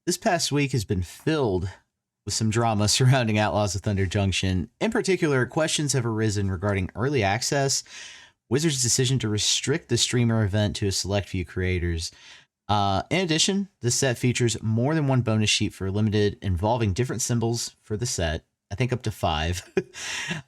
This past week has been filled with some drama surrounding Outlaws of Thunder Junction. In particular, questions have arisen regarding early access, Wizards' decision to restrict the streamer event to a select few creators. In addition, the set features more than one bonus sheet for limited involving different symbols for the set. I think up to 5.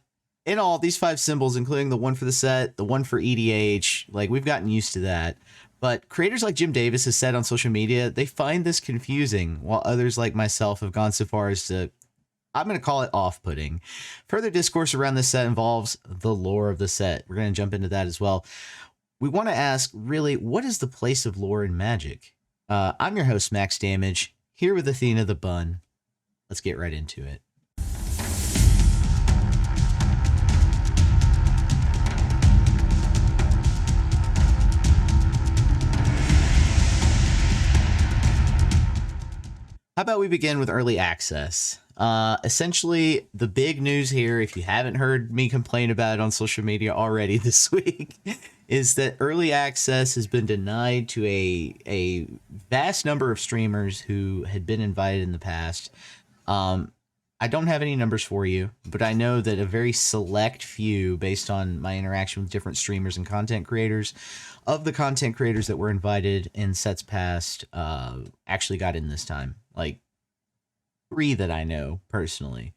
In all, these 5 symbols, including the one for the set, the one for EDH, like we've gotten used to that. But creators like Jim Davis has said on social media, they find this confusing, while others like myself have gone so far as to, I'm going to call it off-putting. Further discourse around this set involves the lore of the set. We're going to jump into that as well. We want to ask, really, what is the place of lore in Magic? I'm your host, Max Damage, here with Athena the Bun. Let's get right into it. How about we begin with early access? Essentially, the big news here, if you haven't heard me complain about it on social media already this week, is that early access has been denied to a vast number of streamers who had been invited in the past. I don't have any numbers for you, but I know that a very select few, based on my interaction with different streamers and content creators, of the content creators that were invited in sets past, actually got in this time. Like 3 that I know personally.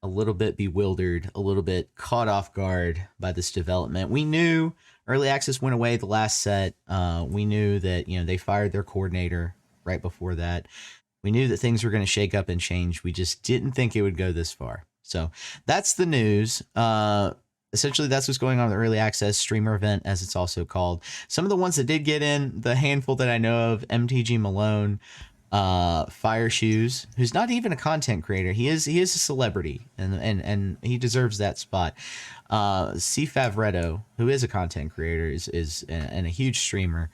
A little bit bewildered, a little bit caught off guard by this development. We knew early access went away the last set. We knew that, they fired their coordinator right before that. We knew that things were going to shake up and change. We just didn't think it would go this far. So that's the news. Essentially, that's what's going on with the early access streamer event, as it's also called. Some of the ones that did get in, the handful that I know of, MTG Malone, Fire Shoes, who's not even a content creator. He is a celebrity, and he deserves that spot. C Favretto, who is a content creator, is and a huge streamer.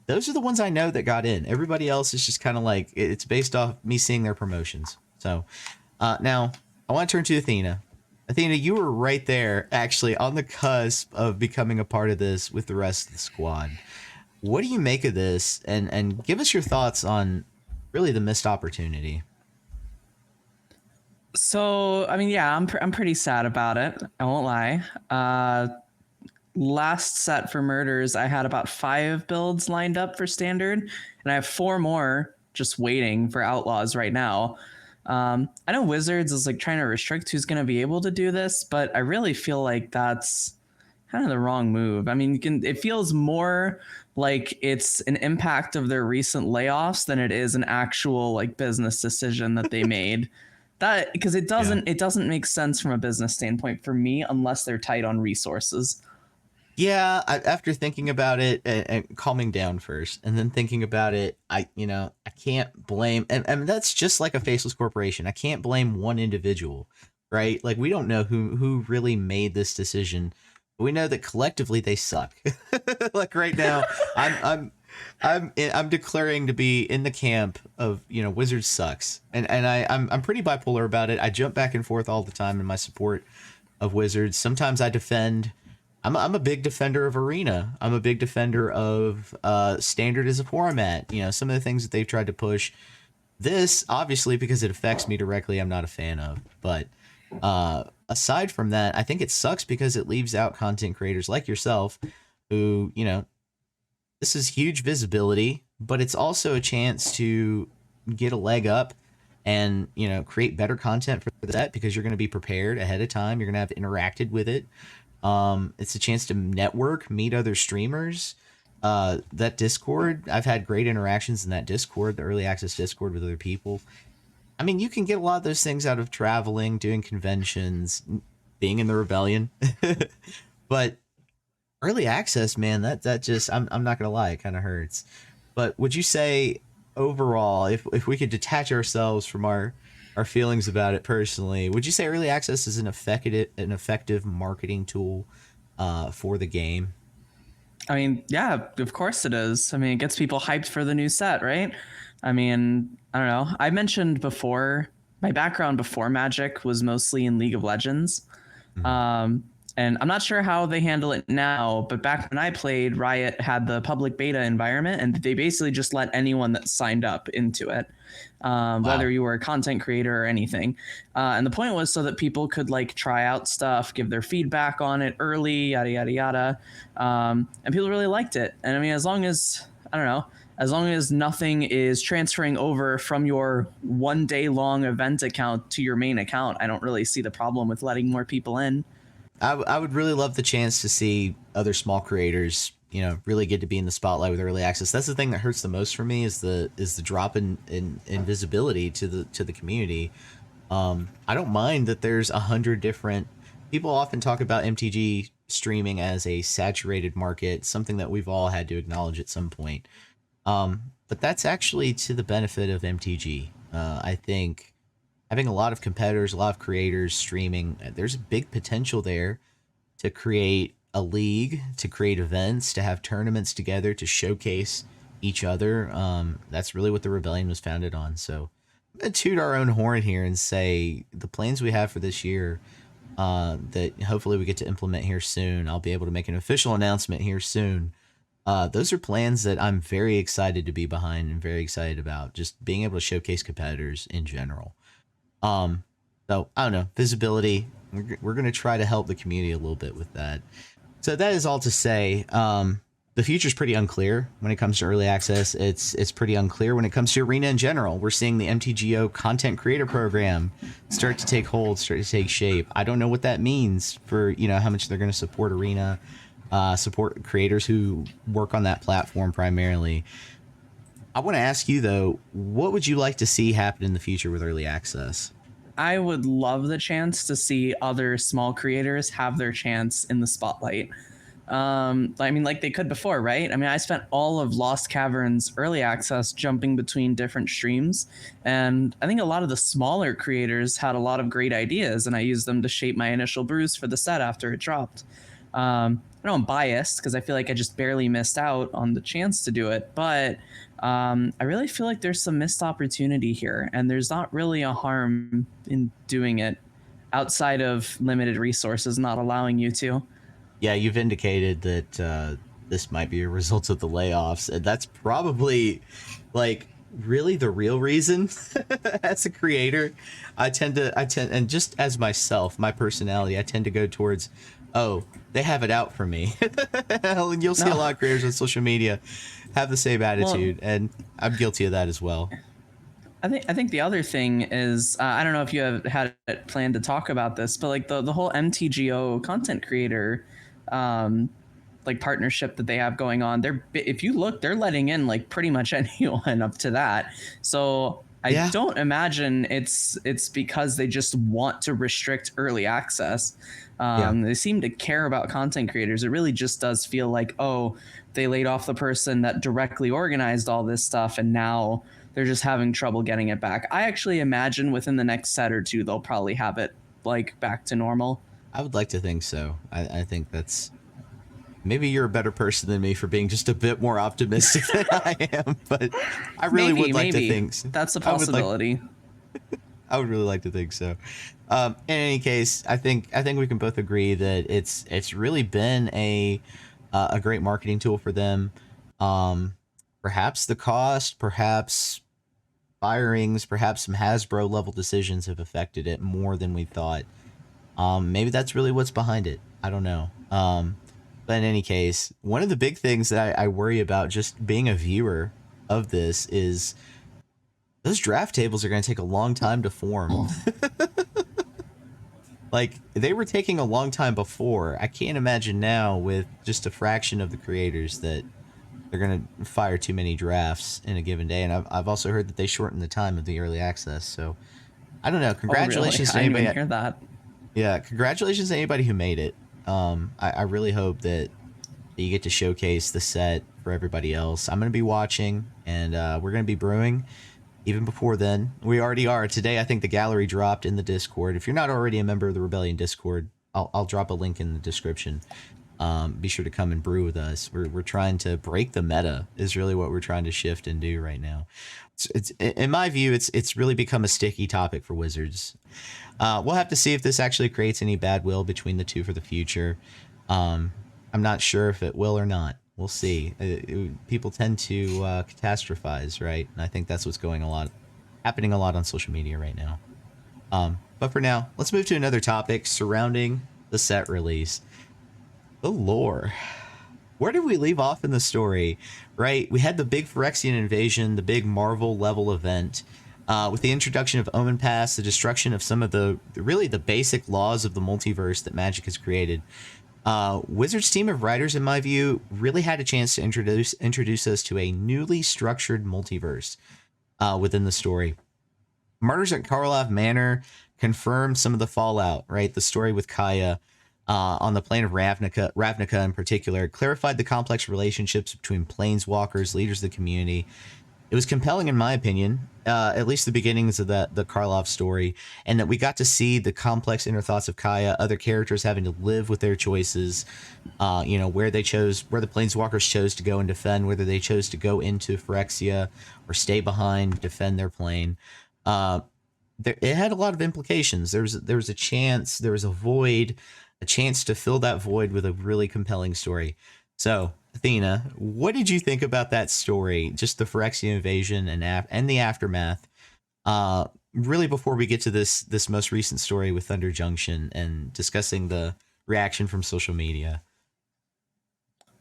Those are the ones I know that got in. Everybody else is just kind of like, it's based off me seeing their promotions. So now I want to turn to Athena. Athena, you were right there, actually, on the cusp of becoming a part of this with the rest of the squad. What do you make of this? And give us your thoughts on really the missed opportunity. So, I mean, yeah, I'm pretty sad about it. I won't lie. Last set for Murders, I had about 5 builds lined up for Standard, and I have 4 more just waiting for Outlaws right now. I know Wizards is like trying to restrict who's going to be able to do this, but I really feel like that's kind of the wrong move. I mean, it feels more like it's an impact of their recent layoffs than it is an actual like business decision that they made. That because it doesn't make sense from a business standpoint for me unless they're tight on resources. Yeah, after thinking about it and calming down first, and then thinking about it, I can't blame, and that's just like a faceless corporation. I can't blame one individual, right? Like, we don't know who really made this decision, but we know that collectively they suck. Like right now, I'm declaring to be in the camp of, Wizards sucks, and I'm pretty bipolar about it. I jump back and forth all the time in my support of Wizards. Sometimes I defend. I'm a big defender of Arena. I'm a big defender of Standard as a format. Some of the things that they've tried to push. This, obviously, because it affects me directly, I'm not a fan of. But aside from that, I think it sucks because it leaves out content creators like yourself who, this is huge visibility, but it's also a chance to get a leg up and, create better content for that because you're going to be prepared ahead of time. You're going to have interacted with it. It's a chance to network, meet other streamers. That Discord, I've had great interactions in that Discord, the early access Discord with other people. I mean, you can get a lot of those things out of traveling, doing conventions, being in the Rebellion. But early access, man, that just, I'm not gonna lie, it kind of hurts. But would you say overall, if we could detach ourselves from our feelings about it personally, would you say early access is an effective marketing tool for the game? I mean, yeah, of course it is. I mean, it gets people hyped for the new set, right? I mean, I don't know. I mentioned before, my background before Magic was mostly in League of Legends. Mhm. And I'm not sure how they handle it now, but back when I played, Riot had the public beta environment, and they basically just let anyone that signed up into it, whether you were a content creator or anything. And the point was so that people could like try out stuff, give their feedback on it early, yada yada yada. And people really liked it. And I mean, as long as I don't know, as long as nothing is transferring over from your 1 day long event account to your main account, I don't really see the problem with letting more people in. I would really love the chance to see other small creators, you know, really get to be in the spotlight with early access. That's the thing that hurts the most for me is the drop in visibility to the community. I don't mind that there's 100 different people often talk about MTG streaming as a saturated market, something that we've all had to acknowledge at some point. But that's actually to the benefit of MTG. I think having a lot of competitors, a lot of creators streaming, there's a big potential there to create a league, to create events, to have tournaments together, to showcase each other. That's really what the Rebellion was founded on. So I'm going to toot our own horn here and say the plans we have for this year that hopefully we get to implement here soon. I'll be able to make an official announcement here soon. Those are plans that I'm very excited to be behind and very excited about, just being able to showcase competitors in general. So I don't know, visibility, we're going to try to help the community a little bit with that. So that is all to say, the future is pretty unclear when it comes to early access. It's pretty unclear when it comes to Arena in general. We're seeing the MTGO content creator program start to take hold, start to take shape. I don't know what that means for, you know, how much they're going to support Arena, support creators who work on that platform primarily. I want to ask you, though, what would you like to see happen in the future with early access? I would love the chance to see other small creators have their chance in the spotlight. I mean, like they could before, right? I mean, I spent all of Lost Caverns early access jumping between different streams, and I think a lot of the smaller creators had a lot of great ideas, and I used them to shape my initial brews for the set after it dropped. I know I'm biased because I feel like I just barely missed out on the chance to do it, but I really feel like there's some missed opportunity here, and there's not really a harm in doing it outside of limited resources not allowing you to. Yeah, you've indicated that this might be a result of the layoffs, and that's probably like really the real reason. As a creator, I tend, and just as myself, my personality, I tend to go towards, oh, they have it out for me. And you'll see a lot of creators on social media have the same attitude, and I'm guilty of that as well. I think the other thing is I don't know if you have had it planned to talk about this, but like the whole MTGO content creator like partnership that they have going on. If you look, they're letting in like pretty much anyone up to that. So I don't imagine it's because they just want to restrict early access. They seem to care about content creators. It really just does feel like, oh, they laid off the person that directly organized all this stuff, and now they're just having trouble getting it back. I actually imagine within the next set or two, they'll probably have it like back to normal. I would like to think so. I think that's, maybe you're a better person than me for being just a bit more optimistic than I am, but I really would like to think so. That's a possibility. I would really like to think so. In any case, I think we can both agree that it's really been a great marketing tool for them. Perhaps the cost, perhaps firings, perhaps some Hasbro level decisions have affected it more than we thought. Maybe that's really what's behind it. I don't know. But in any case, one of the big things that I worry about just being a viewer of this is those draft tables are going to take a long time to form. Like, they were taking a long time before. I can't imagine now with just a fraction of the creators that they're going to fire too many drafts in a given day. And I've also heard that they shortened the time of the early access. So, I don't know. Congratulations to anybody. I didn't hear that. Yeah, congratulations to anybody who made it. I really hope that you get to showcase the set for everybody else. I'm going to be watching, and we're going to be brewing even before then. We already are. Today, I think the gallery dropped in the Discord. If you're not already a member of the Rebellion Discord, I'll drop a link in the description. be sure to come and brew with us. We're trying to break the meta is really what we're trying to shift and do right now. It's in my view, it's really become a sticky topic for Wizards. We'll have to see if this actually creates any bad will between the two for the future. I'm not sure if it will or not. We'll see. People tend to catastrophize, right? And I think that's what's happening a lot on social media right now. But for now, let's move to another topic surrounding the set release. The lore. Where did we leave off in the story? Right, we had the big Phyrexian invasion, the big Marvel level event, with the introduction of Omen Pass, the destruction of some of the basic laws of the multiverse that Magic has created. Wizards' team of writers, in my view, really had a chance to introduce us to a newly structured multiverse within the story. Murders at Karlov Manor confirmed some of the fallout, right? The story with Kaya on the plane of Ravnica in particular, clarified the complex relationships between planeswalkers, leaders of the community. It was compelling, in my opinion, at least the beginnings of the Karlov story, and that we got to see the complex inner thoughts of Kaya, other characters having to live with their choices, where the planeswalkers chose to go and defend, whether they chose to go into Phyrexia or stay behind, defend their plane. It had a lot of implications. There was a void, a chance to fill that void with a really compelling story. So, Athena, what did you think about that story? Just the Phyrexian invasion and the aftermath. Really, before we get to this most recent story with Thunder Junction and discussing the reaction from social media.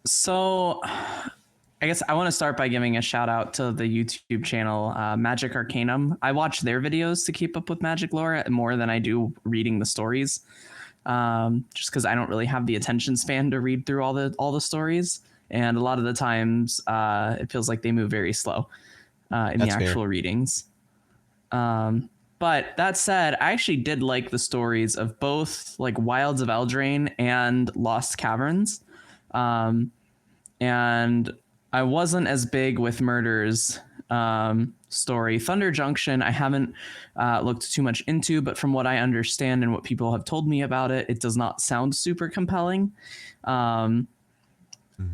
So, I guess I want to start by giving a shout out to the YouTube channel Magic Arcanum. I watch their videos to keep up with Magic lore more than I do reading the stories, just because I don't really have the attention span to read through all the stories, and a lot of the times it feels like they move very slow in the actual readings. But that said, I actually did like the stories of both like Wilds of Eldraine and Lost Caverns, and I wasn't as big with Murder's story. Thunder Junction, I haven't looked too much into, but from what I understand and what people have told me about it, it does not sound super compelling.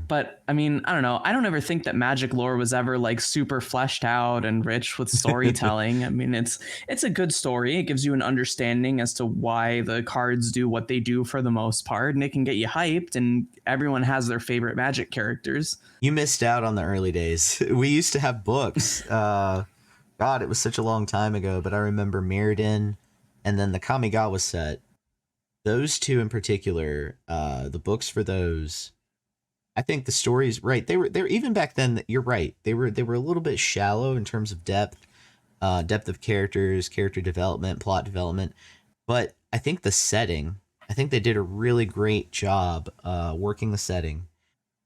But I mean, I don't know. I don't ever think that Magic lore was ever like super fleshed out and rich with storytelling. I mean, it's a good story. It gives you an understanding as to why the cards do what they do for the most part, and it can get you hyped, and everyone has their favorite Magic characters. You missed out on the early days. We used to have books. God, it was such a long time ago, but I remember Mirrodin and then the Kamigawa set. Those two in particular, the books for those, I think the stories, right, they were even back then, you're right. They were a little bit shallow in terms of depth of characters, character development, plot development. But I think the setting, I think they did a really great job working the setting.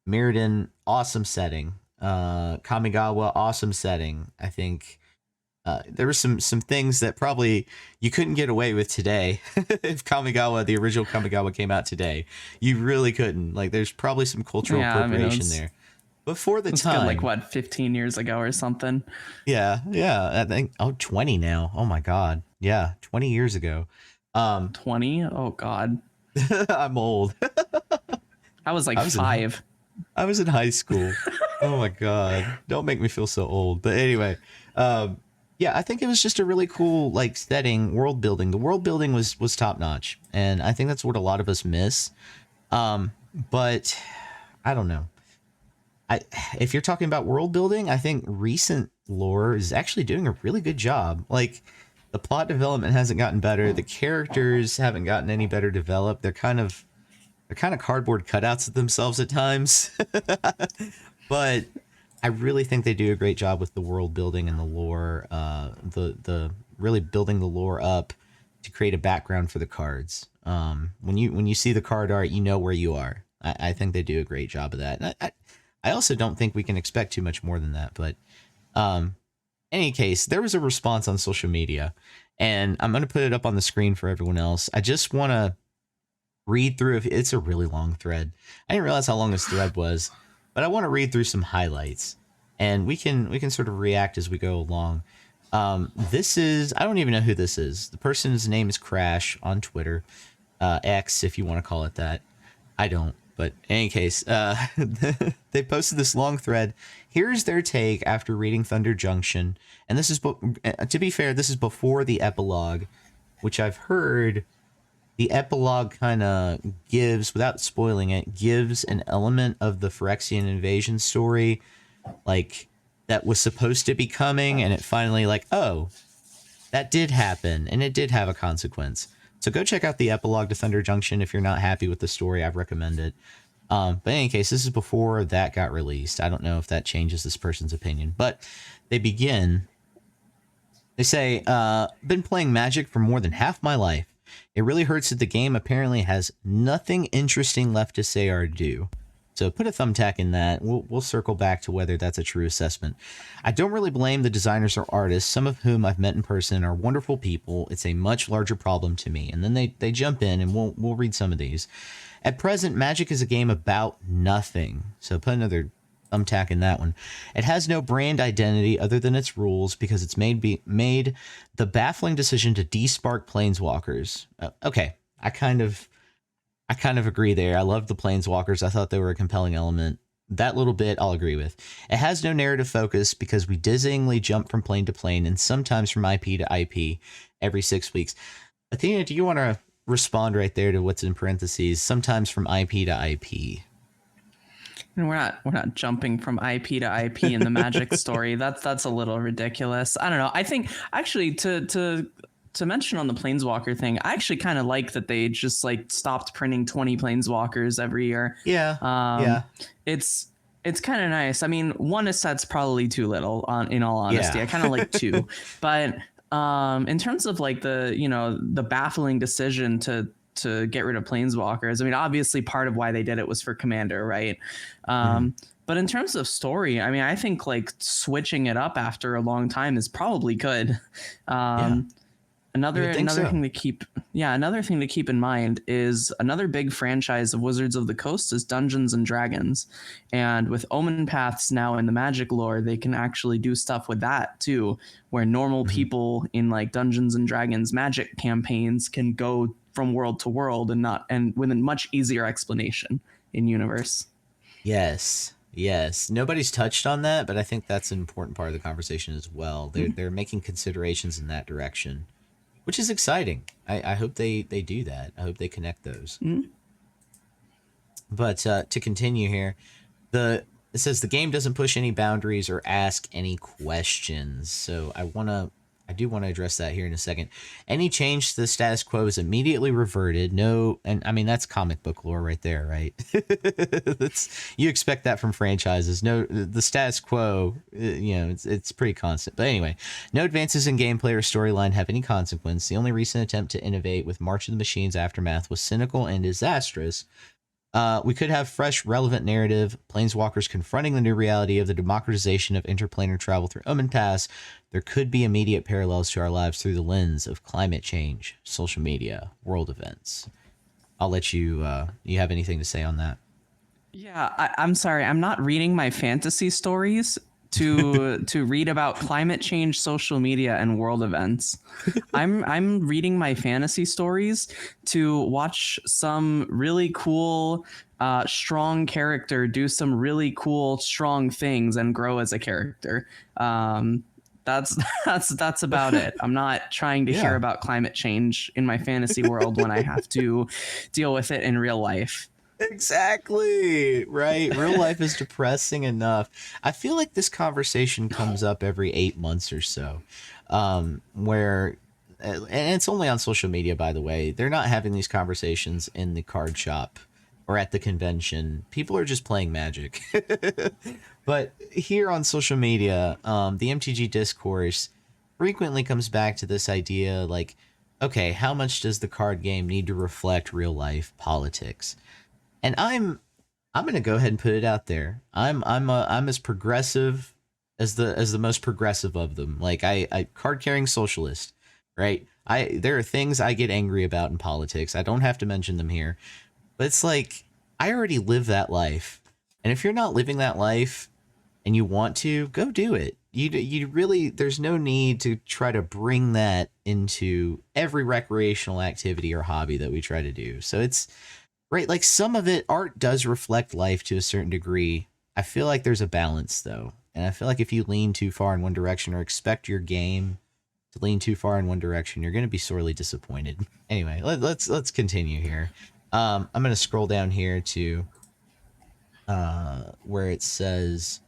Mirrodin, awesome setting. Kamigawa, awesome setting. I think there were some things that probably you couldn't get away with today. If the original Kamigawa came out today, you really couldn't. Like, there's probably some cultural appropriation there. Before the time, good, like what, 15 years ago or something. Yeah. I think 20 now. Oh my God. Yeah, 20 years ago. 20? Oh God. I'm old. I was like 5. I was in high school. Oh my God. Don't make me feel so old. But anyway, yeah, I think it was just a really cool like setting, world building. The world building was top notch, and I think that's what a lot of us miss. But I don't know. If you're talking about world building, I think recent lore is actually doing a really good job. Like, the plot development hasn't gotten better. The characters haven't gotten any better developed. They're kind of cardboard cutouts of themselves at times. But I really think they do a great job with the world building and the lore, the really building the lore up to create a background for the cards. When you see the card art, you know where you are. I think they do a great job of that. And I also don't think we can expect too much more than that. But in any case, there was a response on social media, and I'm going to put it up on the screen for everyone else. I just want to read through. It's a really long thread. I didn't realize how long this thread was, but I want to read through some highlights, and we can sort of react as we go along. This is, I don't even know who this is. The person's name is Crash on Twitter, X, if you want to call it that. I don't. But in any case, they posted this long thread. Here's their take after reading Thunder Junction. And this is, to be fair, this is before the epilogue, which I've heard the epilogue kind of gives, without spoiling it, gives an element of the Phyrexian invasion story, like, that was supposed to be coming, and it finally, like, oh, that did happen, and it did have a consequence. So go check out the epilogue to Thunder Junction if you're not happy with the story. I'd recommend it. But in any case, this is before that got released. I don't know if that changes this person's opinion, but they begin. They say, been playing Magic for more than half my life. It really hurts that the game apparently has nothing interesting left to say or do. So put a thumbtack in that. We'll circle back to whether that's a true assessment. I don't really blame the designers or artists, some of whom I've met in person are wonderful people. It's a much larger problem to me. And then they jump in, and we'll read some of these. At present, Magic is a game about nothing. So put another thumbtack in that one. It has no brand identity other than its rules because it's made the baffling decision to despark Planeswalkers. Okay, I kind of agree there. I loved the Planeswalkers. I thought they were a compelling element. That little bit I'll agree with. It has no narrative focus because we dizzyingly jump from plane to plane and sometimes from IP to IP every 6 weeks. Athena, do you want to respond right there to what's in parentheses? Sometimes from IP to IP. And we're not jumping from IP to IP in the Magic story. That's a little ridiculous. I don't know. I think actually to mention on the Planeswalker thing, I actually kind of like that they just like stopped printing 20 Planeswalkers every year. Yeah. Yeah. It's kind of nice. I mean, one set's probably too little in all honesty. Yeah. I kind of like two, but in terms of like the baffling decision to get rid of Planeswalkers, I mean, obviously part of why they did it was for Commander, right? But in terms of story, I mean, I think like switching it up after a long time is probably good. Another thing to keep in mind is another big franchise of Wizards of the Coast is Dungeons and Dragons, and with Omen Paths now in the Magic lore, they can actually do stuff with that too, where normal people in like Dungeons and Dragons Magic campaigns can go from world to world and with a much easier explanation in universe. Yes. Nobody's touched on that, but I think that's an important part of the conversation as well. They're making considerations in that direction, which is exciting. I hope they do that. I hope they connect those. But to continue here, it says the game doesn't push any boundaries or ask any questions. So I do want to address that here in a second. Any change to the status quo is immediately reverted. No, and I mean, that's comic book lore right there, right? You expect that from franchises. No, the status quo, it's pretty constant. But anyway, no advances in gameplay or storyline have any consequence. The only recent attempt to innovate with March of the Machines Aftermath was cynical and disastrous. We could have fresh, relevant narrative, Planeswalkers confronting the new reality of the democratization of interplanar travel through Omen Pass. There could be immediate parallels to our lives through the lens of climate change, social media, world events. I'll let you have anything to say on that? Yeah, I'm sorry. I'm not reading my fantasy stories to read about climate change, social media, and world events. I'm reading my fantasy stories to watch some really cool, strong character do some really cool, strong things and grow as a character. That's about it. I'm not trying to hear about climate change in my fantasy world when I have to deal with it in real life. Exactly, right? Real life is depressing enough. I feel like this conversation comes up every 8 months or so, where, and it's only on social media, by the way. They're not having these conversations in the card shop or at the convention. People are just playing Magic. But here on social media, the MTG discourse frequently comes back to this idea, like, okay, how much does the card game need to reflect real life politics? And I'm gonna go ahead and put it out there. I'm as progressive as the most progressive of them. Like I card carrying socialist, right? There are things I get angry about in politics. I don't have to mention them here, but it's like I already live that life. And if you're not living that life and you want to, go do it. You really, there's no need to try to bring that into every recreational activity or hobby that we try to do. So it's right, like some of it, art does reflect life to a certain degree. I feel like there's a balance though. And I feel like if you lean too far in one direction or expect your game to lean too far in one direction, you're going to be sorely disappointed. Anyway, let's continue here. I'm going to scroll down here to where it says,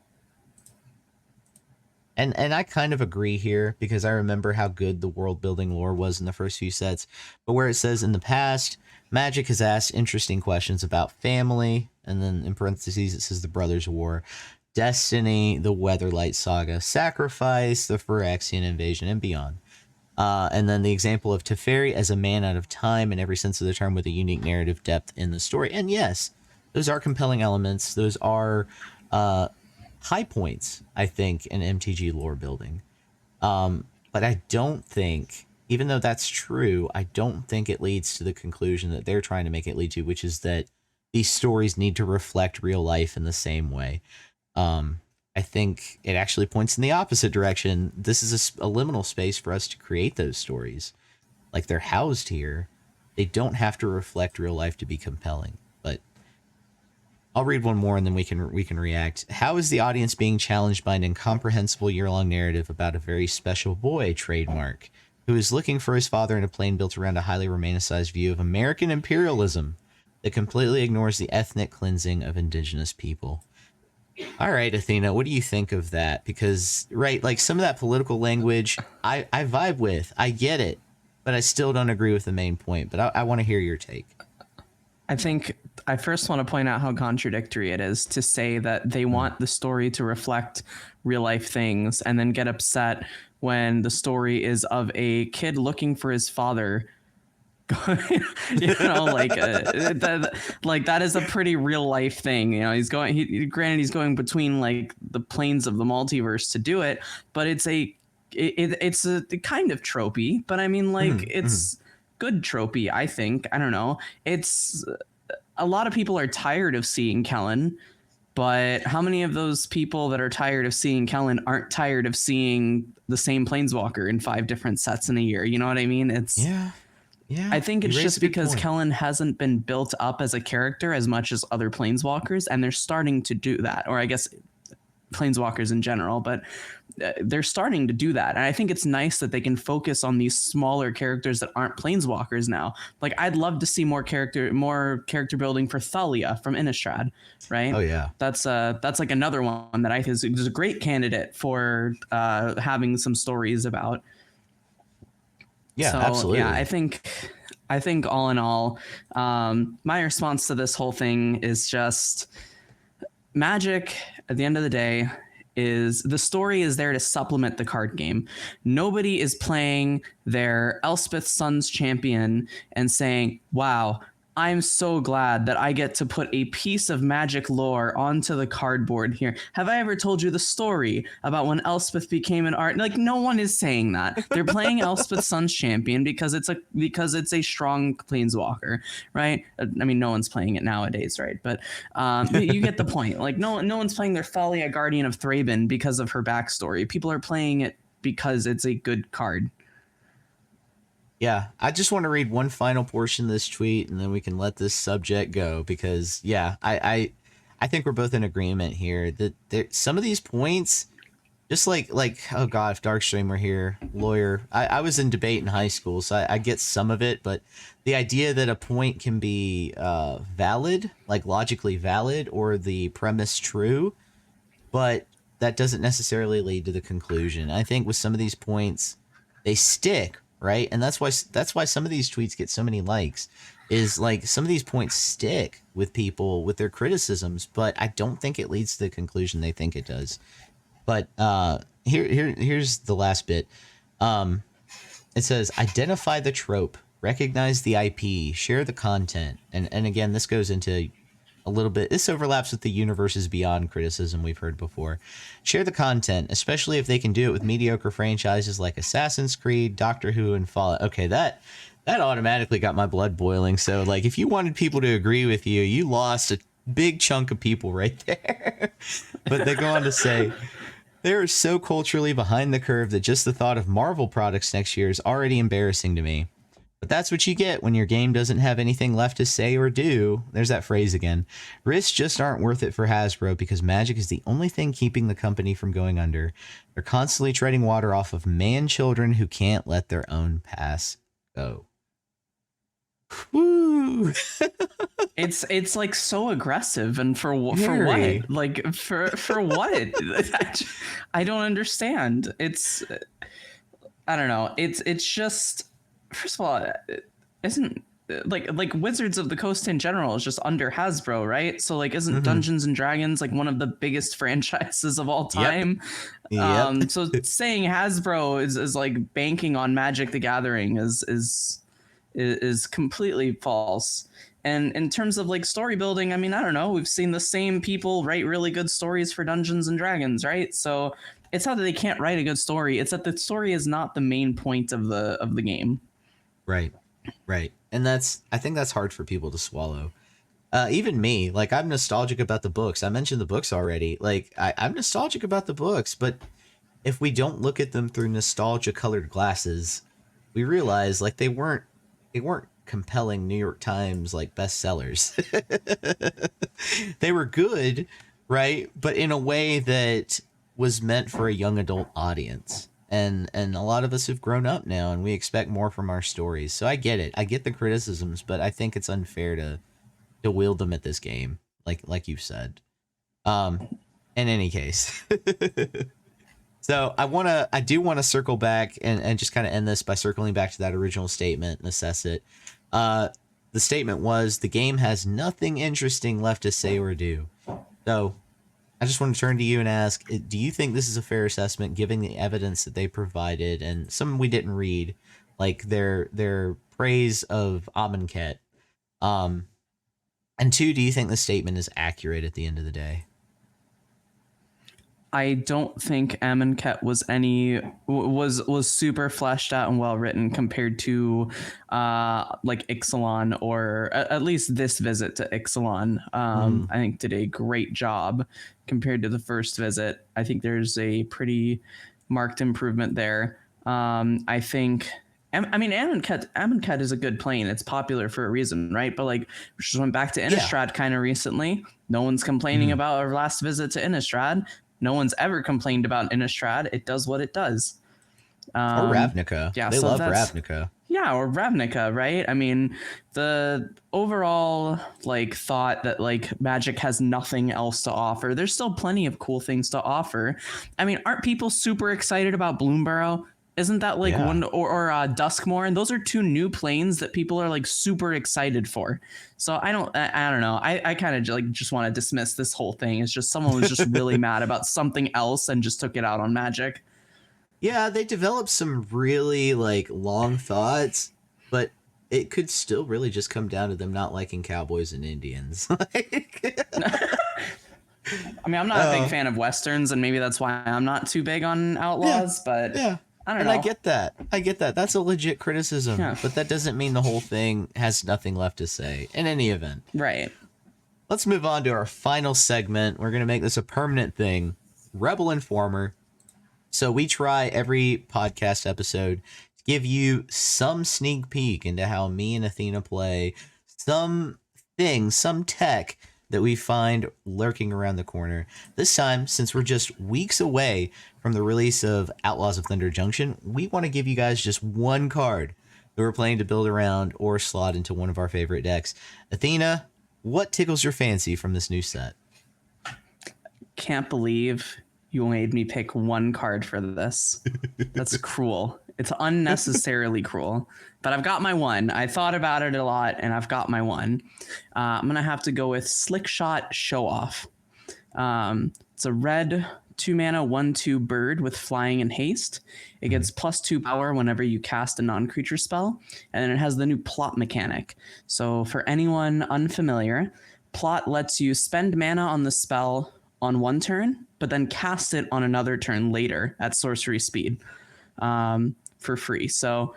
and I kind of agree here because I remember how good the world building lore was in the first few sets. But where it says in the past, Magic has asked interesting questions about family, and then in parentheses it says the Brothers' War, Destiny, the Weatherlight Saga, Sacrifice, the Phyrexian Invasion, and beyond. And then the example of Teferi as a man out of time in every sense of the term with a unique narrative depth in the story. And yes, those are compelling elements. Those are high points, I think, in MTG lore building. But I don't think, even though that's true, I don't think it leads to the conclusion that they're trying to make it lead to, which is that these stories need to reflect real life in the same way. I think it actually points in the opposite direction. This is a liminal space for us to create those stories. Like they're housed here. They don't have to reflect real life to be compelling. But I'll read one more and then we can react. How is the audience being challenged by an incomprehensible year-long narrative about a very special boy trademark who is looking for his father in a plane built around a highly romanticized view of American imperialism that completely ignores the ethnic cleansing of indigenous people? All right, Athena, what do you think of that? Because, right, like some of that political language, I vibe with. I get it, but I still don't agree with the main point. But I want to hear your take. I think I first want to point out how contradictory it is to say that they want the story to reflect real life things and then get upset when the story is of a kid looking for his father. Like that is a pretty real life thing. You know, he's going between like the planes of the multiverse to do it, but it's a kind of tropey, but I mean, like, it's good tropey, I think. I don't know. It's a lot of people are tired of seeing Kellen, but how many of those people that are tired of seeing Kellen aren't tired of seeing the same planeswalker in 5 different sets in a year? You know what I mean? It's Yeah, I think it's just because Kellen hasn't been built up as a character as much as other planeswalkers, and they're starting to do that. Or I guess planeswalkers in general, but they're starting to do that. And I think it's nice that they can focus on these smaller characters that aren't planeswalkers now. Like, I'd love to see more character building for Thalia from Innistrad, right? Oh yeah, that's like another one that I think is a great candidate for having some stories about. Yeah, so, absolutely. Yeah, I think all in all, my response to this whole thing is just Magic, at the end of the day, is the story is there to supplement the card game. Nobody is playing their Elspeth Suns champion and saying, wow, I'm so glad that I get to put a piece of Magic lore onto the cardboard here. Have I ever told you the story about when Elspeth became an art? Like, no one is saying that. They're playing Elspeth Sun's champion because it's a strong planeswalker, right? I mean, no one's playing it nowadays, right? But you get the point. Like, no one's playing their Thalia Guardian of Thraben because of her backstory. People are playing it because it's a good card. Yeah, I just want to read one final portion of this tweet, and then we can let this subject go. Because yeah, I think we're both in agreement here that some of these points, just like oh god, if Darkstream were here, lawyer. I was in debate in high school, so I get some of it, but the idea that a point can be valid, like logically valid, or the premise true, but that doesn't necessarily lead to the conclusion. I think with some of these points, they stick. Right. And that's why some of these tweets get so many likes, is like some of these points stick with people with their criticisms, but I don't think it leads to the conclusion they think it does. But here's the last bit. It says, identify the trope, recognize the IP, share the content. And again, this goes into a little bit. This overlaps with the universes beyond criticism we've heard before. Share the content, especially if they can do it with mediocre franchises like Assassin's Creed, Doctor Who, and Fallout. Okay, that automatically got my blood boiling. So, like, if you wanted people to agree with you, you lost a big chunk of people right there. But they go on to say, they are so culturally behind the curve that just the thought of Marvel products next year is already embarrassing to me. But that's what you get when your game doesn't have anything left to say or do. There's that phrase again. Risks just aren't worth it for Hasbro because Magic is the only thing keeping the company from going under. They're constantly treading water off of man-children who can't let their own pass go. Woo! It's like so aggressive, and for Very. what? Like for what? I don't understand. I don't know. It's just, first of all, isn't like Wizards of the Coast in general is just under Hasbro, right? So like, isn't Dungeons and Dragons like one of the biggest franchises of all time? Yep. So saying Hasbro is like banking on Magic the Gathering is completely false. And in terms of like story building, I mean, I don't know. We've seen the same people write really good stories for Dungeons and Dragons, right? So it's not that they can't write a good story. It's that the story is not the main point of the game. Right. And I think that's hard for people to swallow. Even me, like, I'm nostalgic about the books. I mentioned the books already. Like, I'm nostalgic about the books, but if we don't look at them through nostalgia colored glasses, we realize like they weren't compelling New York Times like bestsellers. They were good, right? But in a way that was meant for a young adult audience. And a lot of us have grown up now and we expect more from our stories. So I get it. I get the criticisms, but I think it's unfair to wield them at this game, like you said. In any case. So I do want to circle back and just kind of end this by circling back to that original statement and assess it. The statement was the game has nothing interesting left to say or do. So I just want to turn to you and ask, do you think this is a fair assessment given the evidence that they provided and some we didn't read, like their praise of Amonkhet? And two, do you think the statement is accurate at the end of the day? I don't think Amonkhet was super fleshed out and well written compared to like Ixalan, or at least this visit to Ixalan. I think did a great job compared to the first visit. I think there's a pretty marked improvement there. I think. I mean, Amonkhet is a good plane. It's popular for a reason, right? But like, we just went back to Innistrad kind of recently. No one's complaining about our last visit to Innistrad. No one's ever complained about Innistrad. It does what it does. Or Ravnica. Yeah, they love Ravnica. Yeah, or Ravnica, right? I mean, the overall like thought that like Magic has nothing else to offer. There's still plenty of cool things to offer. I mean, aren't people super excited about Bloomburrow? Isn't that like one or Duskmoor? And those are two new planes that people are like super excited for. So I don't know. I kind of like just want to dismiss this whole thing. It's just someone was just really mad about something else and just took it out on Magic. Yeah, they developed some really like long thoughts, but it could still really just come down to them not liking cowboys and Indians. I mean, I'm not a big fan of Westerns, and maybe that's why I'm not too big on Outlaws, but yeah. I don't know. I get that. That's a legit criticism, but that doesn't mean the whole thing has nothing left to say in any event. Right. Let's move on to our final segment. We're going to make this a permanent thing. Rebel Informer. So we try every podcast episode to give you some sneak peek into how me and Athena play, some tech that we find lurking around the corner. This time, since we're just weeks away from the release of Outlaws of Thunder Junction, we want to give you guys just one card that we're planning to build around or slot into one of our favorite decks. Athena, what tickles your fancy from this new set? Can't believe you made me pick one card for this. That's cruel. It's unnecessarily cruel. But I've got my one. I thought about it a lot, and I've got my one. I'm going to have to go with Slickshot Show Off. It's a red 2-mana 1/2 bird with flying and haste. It gets +2 power whenever you cast a non-creature spell, and then it has the new plot mechanic. So for anyone unfamiliar, plot lets you spend mana on the spell on one turn, but then cast it on another turn later at sorcery speed for free. So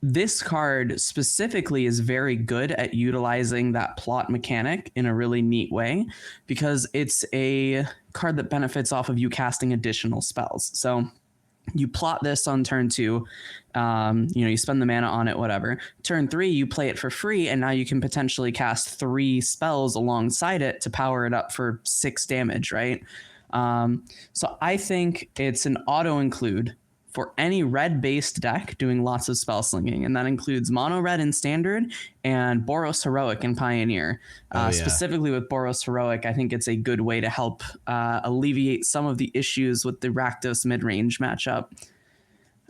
this card specifically is very good at utilizing that plot mechanic in a really neat way, because it's a card that benefits off of you casting additional spells. So You plot this on turn 2. You spend the mana on it, whatever. Turn 3, you play it for free, and now you can potentially cast 3 spells alongside it to power it up for 6 damage, right? So I think it's an auto include for any red-based deck doing lots of spell slinging, and that includes mono red in Standard and Boros Heroic in Pioneer. Specifically with Boros Heroic, I think it's a good way to help alleviate some of the issues with the Rakdos mid-range matchup.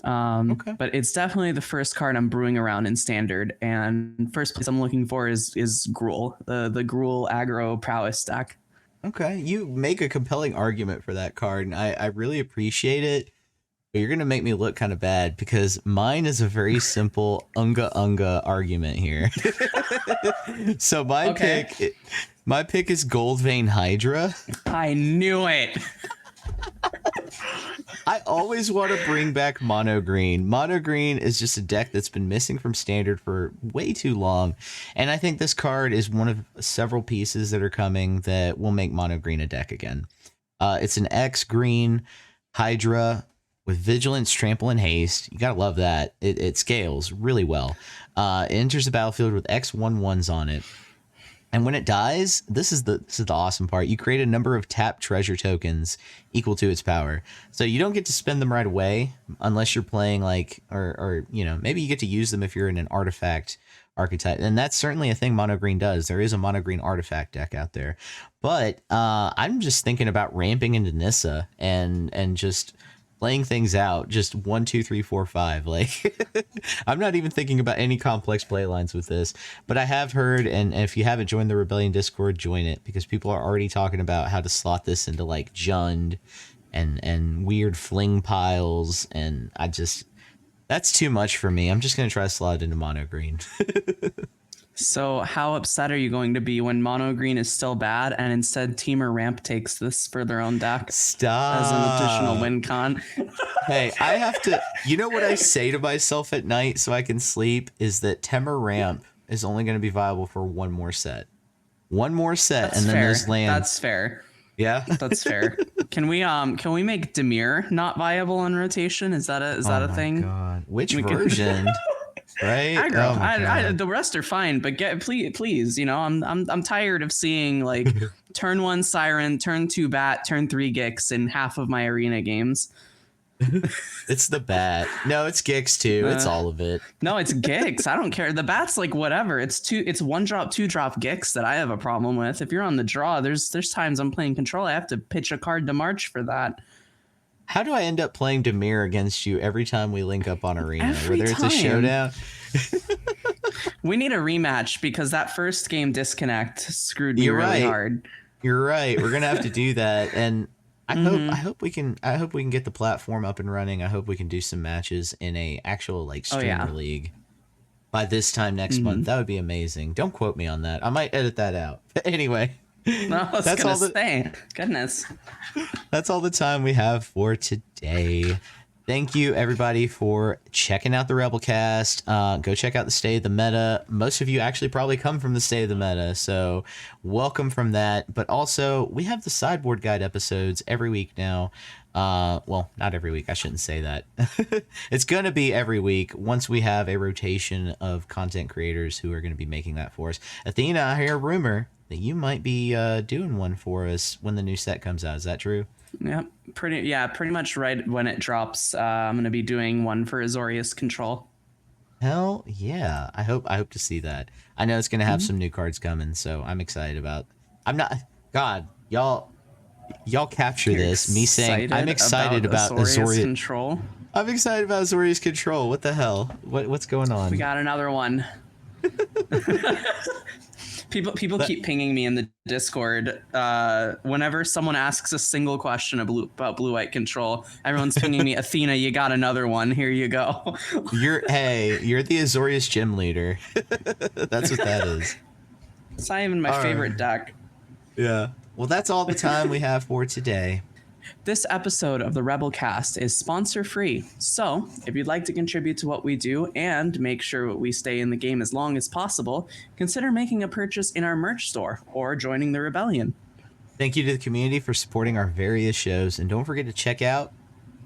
But it's definitely the first card I'm brewing around in Standard, and first place I'm looking for is Gruul, the Gruul aggro prowess deck. Okay, you make a compelling argument for that card, and I really appreciate it. But you're gonna make me look kind of bad because mine is a very simple unga argument here. So my pick is Goldvein Hydra. I knew it. I always want to bring back Mono Green. Mono Green is just a deck that's been missing from Standard for way too long. And I think this card is one of several pieces that are coming that will make Mono Green a deck again. It's an X green Hydra with Vigilance, Trample, and Haste. You gotta love that. It scales really well. It enters the battlefield with X/1/1s on it. And when it dies, this is the awesome part. You create a number of tapped treasure tokens equal to its power. So you don't get to spend them right away unless you're playing like, or maybe you get to use them if you're in an artifact archetype. And that's certainly a thing Mono Green does. There is a Mono Green artifact deck out there. But I'm just thinking about ramping into Nissa and just playing things out, just 1, 2, 3, 4, 5. Like, I'm not even thinking about any complex play lines with this, but I have heard, and if you haven't joined the Rebellion Discord, join it, because people are already talking about how to slot this into like Jund and weird fling piles, and that's too much for me. I'm just gonna try to slot it into Mono Green. So how upset are you going to be when Mono Green is still bad and instead Teamer Ramp takes this for their own deck? Stop. As an additional win con. Hey, I have to... You know what I say to myself at night so I can sleep is that Teamer Ramp is only going to be viable for one more set. One more set, That's and then fair. those land... That's fair. Yeah? That's fair. Can we make Dimir not viable on rotation? Is that a thing? God. Which version? Right? The rest are fine, but please, I'm tired of seeing like turn 1 Siren, turn 2 Bat, turn 3 Gix in half of my arena games. It's the Bat. No, it's Gix too. It's all of it. No, it's Gix. I don't care. The Bat's like whatever. It's 1-drop, 2-drop Gix that I have a problem with. If you're on the draw, there's times I'm playing control, I have to pitch a card to march for that. How do I end up playing Dimir against you every time we link up on Arena? Every Whether time. it's a showdown? We need a rematch because that first game disconnect screwed me really hard. You're right. We're gonna have to do that, and I hope we can get the platform up and running. I hope we can do some matches in a actual like streamer league by this time next month. That would be amazing. Don't quote me on that. I might edit that out. But anyway. No, that's all stay. Goodness. That's all the time we have for today. Thank you, everybody, for checking out the Rebelcast. Go check out the State of the Meta. Most of you actually probably come from the State of the Meta, so welcome from that. But also, we have the Sideboard Guide episodes every week now. Well, not every week. I shouldn't say that. It's going to be every week once we have a rotation of content creators who are going to be making that for us. Athena, I hear a rumor that you might be doing one for us when the new set comes out. Is that true? Yeah, pretty much right when it drops. I'm going to be doing one for Azorius Control. Hell yeah. I hope to see that. I know it's going to have some new cards coming, so I'm excited about... God, y'all capture this. Me saying I'm excited about Azorius Control. I'm excited about Azorius Control. What the hell? What's going on? We got another one. People keep pinging me in the Discord. Whenever someone asks a single question about blue-white control, everyone's pinging me, Athena, you got another one. Here you go. You're the Azorius gym leader. That's what that is. It's not even my favorite deck. Yeah. Well, that's all the time we have for today. This episode of the Rebelcast is sponsor-free, so if you'd like to contribute to what we do and make sure we stay in the game as long as possible, consider making a purchase in our merch store or joining the Rebellion. Thank you to the community for supporting our various shows, and don't forget to check out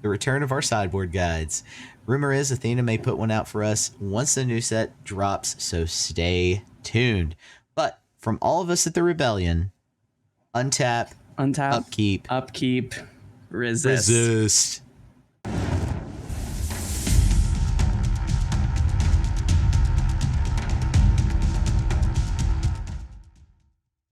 the return of our sideboard guides. Rumor is Athena may put one out for us once the new set drops, so stay tuned. But from all of us at the Rebellion, untap, Untap, upkeep, upkeep, resist. resist.